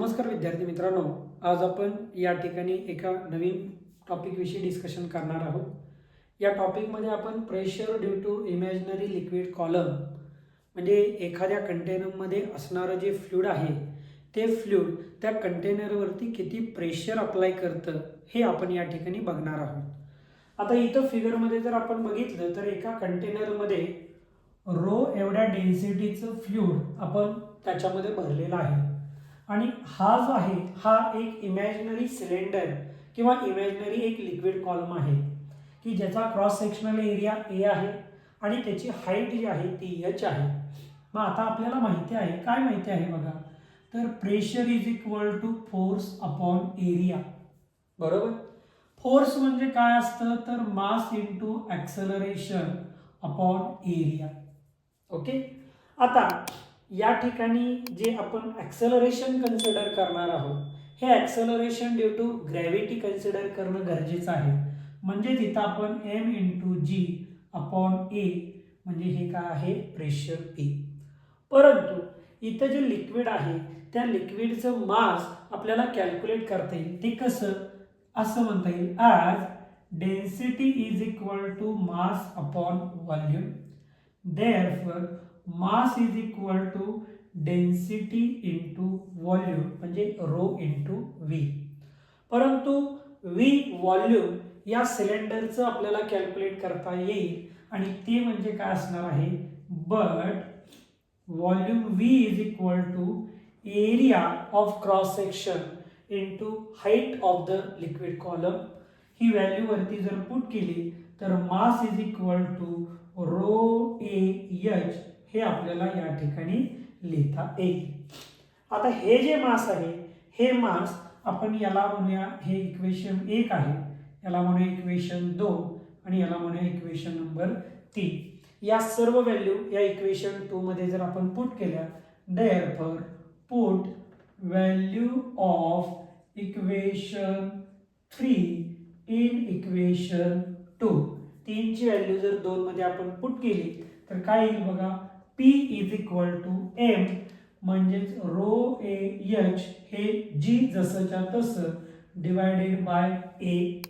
नमस्कार विद्यार्थी मित्रांनो, आज आपण या ठिकाणी एका नवीन टॉपिकविषयी डिस्कशन करणार आहोत। या टॉपिकमध्ये आपण pressure due to imaginary liquid column म्हणजे एखाद्या कंटेनरमध्ये असणारं जे फ्लूइड आहे ते फ्लूइड त्या कंटेनरवरती किती प्रेशर अप्लाय करतं हे आपण या ठिकाणी बघणार आहोत। आता इथं फिगरमध्ये जर आपण बघितलं तर एका कंटेनरमध्ये रो एवढ्या डेन्सिटीचं फ्लूइड आपण त्याच्यामध्ये भरलेलं आहे आणि हा जो आहे हा एक इमॅजिनरी सिलेंडर किंवा इमॅजिनरी एक लिक्विड कॉलम आहे की ज्याचा क्रॉस सेक्शनल एरिया ए आहे आणि त्याची हाईट जी आहे ती एच आहे। मग आता आपल्याला माहिती आहे, काय माहिती आहे बघा, तर pressure is equal to force upon area, बरोबर। फोर्स म्हणजे काय असतं तर mass into acceleration upon area. Okay, आता या ठिकाणी जे आपण ॲक्सेलरेशन कन्सिडर करणार आहोत हे acceleration due to gravity consider करणं गरजेचं आहे। म्हणजे तिथं आपण M into G upon A म्हणजे हे काय आहे प्रेशर पी। परंतु इथं जे लिक्विड आहे त्या लिक्विडचं मास आपल्याला कॅल्क्युलेट करता येईल। ते कसं, असं म्हणता येईल as density is equal to mass upon volume, therefore mass is equal to density into volume म्हणजे रो इंटू व्ही। परंतु व्ही व्हॉल्यूम या सिलेंडरचं आपल्याला कॅल्क्युलेट करता येईल आणि ते म्हणजे काय असणार आहे, but volume V is equal to area of cross section into height of the liquid column. ही व्हॅल्यू वरती जर पुट केली तर mass is equal to rho A H हे आपल्याला या ठिकाणी लिहिता येईल। आता हे जे मास आहे हे मास आपण याला म्हणूया, हे इक्वेशन 1 आहे, याला म्हणूया इक्वेशन 2 आणि याला म्हणूया इक्वेशन नंबर 3। या सर्व व्हॅल्यू या इक्वेशन 2 मध्ये जर आपण पुट केल्या, therefore put value of equation 3 in equation 2। 3 ची व्हॅल्यू जर 2 मध्ये आपण पुट केली तर काय येईल बघा, P is equal to M म्हणजेच रो ए एच हे जी जसंच्या तसं डिवायडेड बाय ए।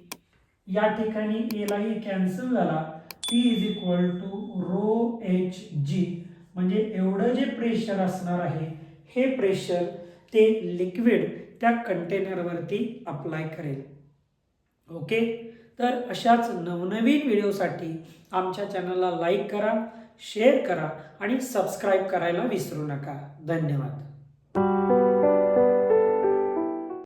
या ठिकाणी ए लाही कॅन्सल झाला, P is equal to rho H G म्हणजे एवढं जे प्रेशर असणार आहे हे प्रेशर ते लिक्विड त्या कंटेनरवरती अप्लाय करेल। ओके, तर अशाच नवनवीन व्हिडिओसाठी आमच्या चॅनलला लाईक करा, शेअर करा आणि सबस्क्राईब करायला विसरू नका। धन्यवाद।